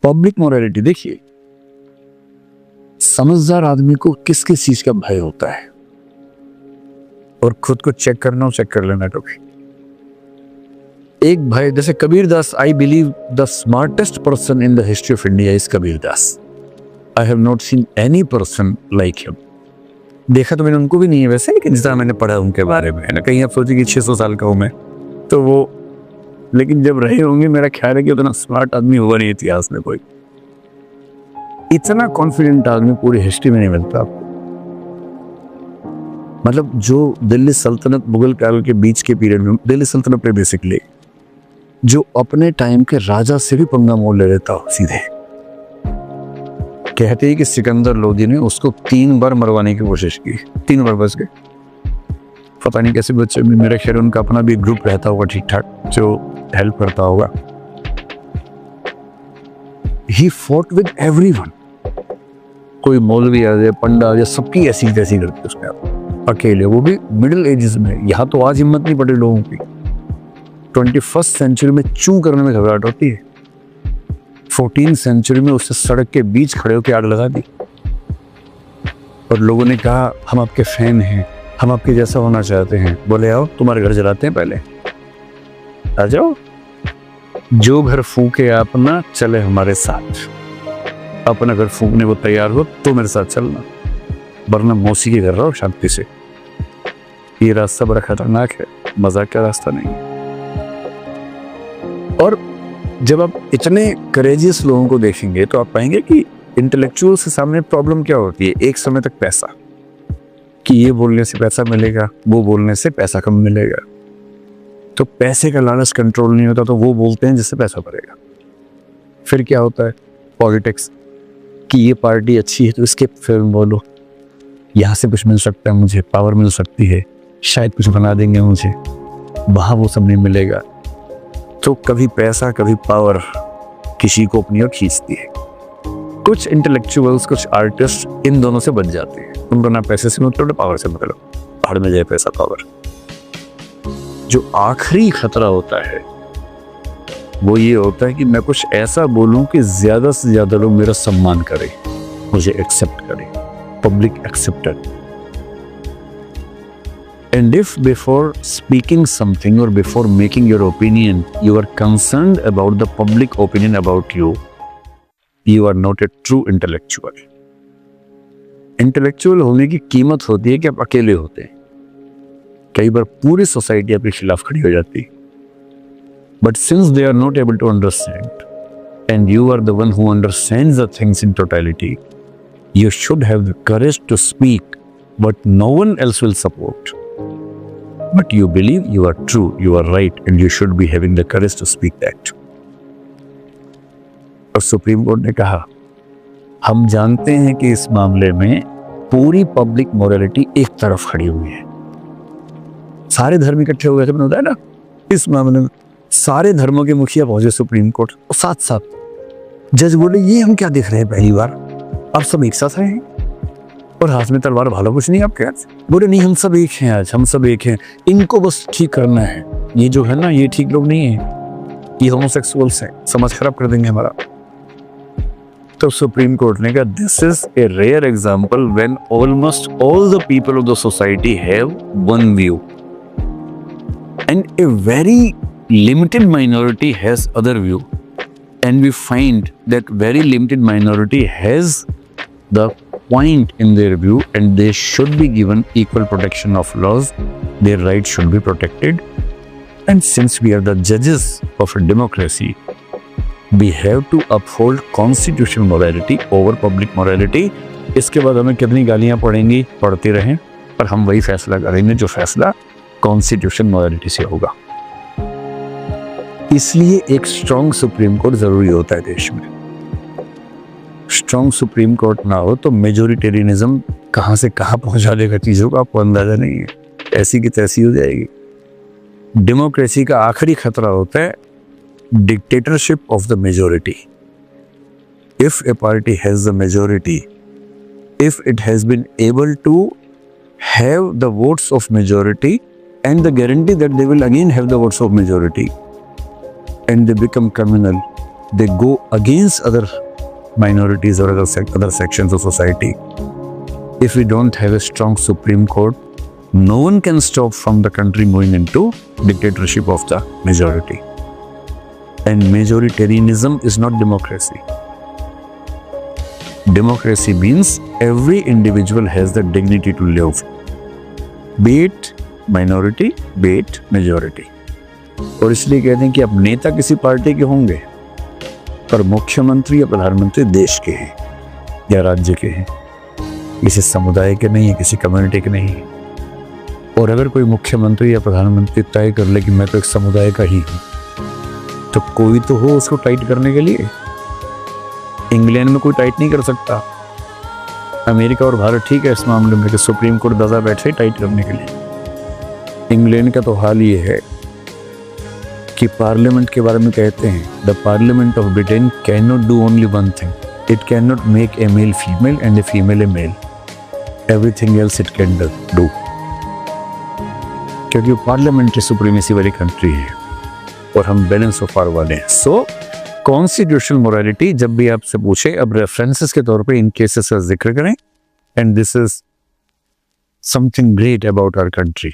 Public morality देखिए, समझदार आदमी को किस किस चीज का भय होता है, और खुद को चेक करना, चेक कर लेना कभी। एक भय, जैसे Kabir Das, I believe the smartest person in the history of India is Kabir Das. I have not seen any person like him. देखा तो मैंने उनको भी नहीं है वैसे, लेकिन जितना मैंने पढ़ा उनके बारे में ना, कहीं आप सोचिए कि 600 साल का हूं मैं तो वो, लेकिन जब रहे होंगे मेरा ख्याल है कि उतना स्मार्ट आदमी हुआ नहीं इतिहास में कोई। इतना कॉन्फिडेंट आदमी पूरी हिस्ट्री में नहीं मिलता आपको। मतलब जो दिल्ली सल्तनत मुगल काल के बीच के पीरियड में, दिल्ली सल्तनत में बेसिकली जो अपने टाइम के राजा से भी पंगा मोल ले लेता हो सीधे। कहते हैं कि सिकंदर लोदी ने उसको 3 बार मरवाने की कोशिश की, 3 बार बच गए। पता नहीं कैसे बच्चे, मेरे ख्याल उनका अपना भी ग्रुप रहता होगा ठीक ठाक जो हेल्प करता होगा। He fought with everyone। कोई मौलवी आ जाए, पंडा आ जाए, सबकी ऐसी तैसी करते उसने आप अकेले, वो भी मिडिल एजेस में। यहाँ तो आज हिम्मत नहीं पड़े लोगों की। 21st सेंचुरी में चू करने में घबराहट होती है। 14th सेंचुरी में उससे सड़क के बीच खड़े होकर आग लगा दी, और लोगों ने कहा हम आपके फैन हैं, हम आपके जैसा होना चाहते हैं। बोले आओ तुम्हारे घर जलाते हैं, पहले आ जाओ, जो घर फूके अपना चले हमारे साथ। अपना घर फूकने को तैयार हो तो मेरे साथ चलना, वरना मौसीकी कर रहा हो शांति से। ये रास्ता बड़ा खतरनाक है, मजाक का रास्ता नहीं है। और जब आप इतने करेजियस लोगों को देखेंगे तो आप पाएंगे कि इंटेलेक्चुअल के सामने प्रॉब्लम क्या होती है। एक समय तक पैसा, कि ये बोलने से पैसा मिलेगा, वो बोलने से पैसा कम मिलेगा, तो पैसे का लालच कंट्रोल नहीं होता तो वो बोलते हैं जिससे पैसा बढ़ेगा। फिर क्या होता है, पॉलिटिक्स, कि ये पार्टी अच्छी है तो इसके फिल्म बोलो, यहाँ से कुछ मिल सकता है मुझे, पावर मिल सकती है, शायद कुछ बना देंगे मुझे, वहाँ वो सब नहीं मिलेगा। तो कभी पैसा कभी पावर किसी को अपनी ओर खींचती है। कुछ इंटेलेक्चुअल्स, कुछ आर्टिस्ट इन दोनों से बच जाते हैं। उनको ना पैसे से मतलब ना पावर से मतलब, भाड़ में जाए पैसा पावर। जो आखिरी खतरा होता है वो ये होता है कि मैं कुछ ऐसा बोलूं कि ज्यादा से ज्यादा लोग मेरा सम्मान करें, मुझे एक्सेप्ट करें, public accepted. And if before speaking something or before making your opinion, you are concerned about the public opinion about you, you are not a true intellectual. Intellectual होने की कीमत होती है कि आप अकेले होते हैं। कई बार पूरी सोसाइटी आपके खिलाफ खड़ी हो जाती है, but since they are not able to understand and you are the one who understands the things in totality, you should have the courage to speak what no one else will support. But you believe you are true, you are right, and you should be having the courage to speak that. और supreme court ने कहा, हम जानते हैं कि इस मामले में पूरी पब्लिक मोरालिटी एक तरफ खड़ी हुई है। सारे धर्म इकट्ठे हुए थे, मैंने बताया ना, इस मामले में सारे धर्मों के मुखिया पहुंचे सुप्रीम कोर्ट, और साथ साथ जज बोले ये हम क्या देख रहे हैं पहली बार, अब सब एक साथ आए हैं और हाथ में तलवार भाला कुछ नहीं आपके हाथ। बोले नहीं, हम सब एक हैं, आज हम सब एक हैं, इनको बस ठीक करना है। ये जो है ना, ये ठीक लोग नहीं है, ये होमोसेक्सुअल्स हैं, समाज खराब कर देंगे हमारा। तो सुप्रीम कोर्ट ने कहा, this is a rare example when almost all the people of the society have one view and a very limited minority has other view, and we find that very limited minority has the point in their view, and they should be given equal protection of laws. Their rights should be protected, and since we are the judges of a democracy, we have to uphold constitutional morality over public morality. इसके बाद हमें कितनी गालियां पड़ेंगी, पढ़ते रहें, पर हम वही फैसला करेंगे जो फैसला कॉन्स्टिट्यूशन मॉरलिटी से होगा। इसलिए एक स्ट्रॉन्ग सुप्रीम कोर्ट जरूरी होता है देश में। स्ट्रॉन्ग सुप्रीम कोर्ट ना हो तो मेजोरिटेरियनिज्म कहां से कहां पहुंचा देगा चीजों का आपको अंदाजा नहीं है, ऐसी की तैसी हो जाएगी। डेमोक्रेसी का आखिरी खतरा होता है dictatorship of the majority. If A party has the majority, if it has been able to have the votes of majority and the guarantee that they will again have the votes of majority, and they become communal, they go against other minorities or other sections of society. If we don't have a strong Supreme Court, no one can stop from the country moving into dictatorship of the majority. And majoritarianism is not democracy. Democracy means every individual has the dignity to live, be it minority, be it majority. और इसलिए कहते हैं कि अब नेता किसी party के होंगे, पर मुख्यमंत्री या प्रधानमंत्री देश के हैं या राज्य के हैं, किसी समुदाय के नहीं है, किसी कम्युनिटी के नहीं है। और अगर कोई मुख्यमंत्री या प्रधानमंत्री तय कर ले कि मैं तो एक समुदाय का ही हूँ, तो कोई तो हो उसको टाइट करने के लिए। इंग्लैंड में कोई टाइट नहीं कर सकता। अमेरिका और भारत ठीक है इस मामले में कि सुप्रीम कोर्ट दजा बैठे टाइट करने के लिए। इंग्लैंड का तो हाल ये है कि पार्लियामेंट के बारे में कहते हैं, the parliament of Britain can not do only one thing, it can not make a male female and a female a male, everything else it can do, क्योंकि पार्लियामेंट्री सुप्रीमेसी वाली कंट्री है और हम बैलेंस ऑफ पावर वाले हैं। सो constitutional morality जब भी आपसे पूछे, अब रेफरेंसेस के तौर पे इन केसेस का जिक्र करें, and this is something great about our country.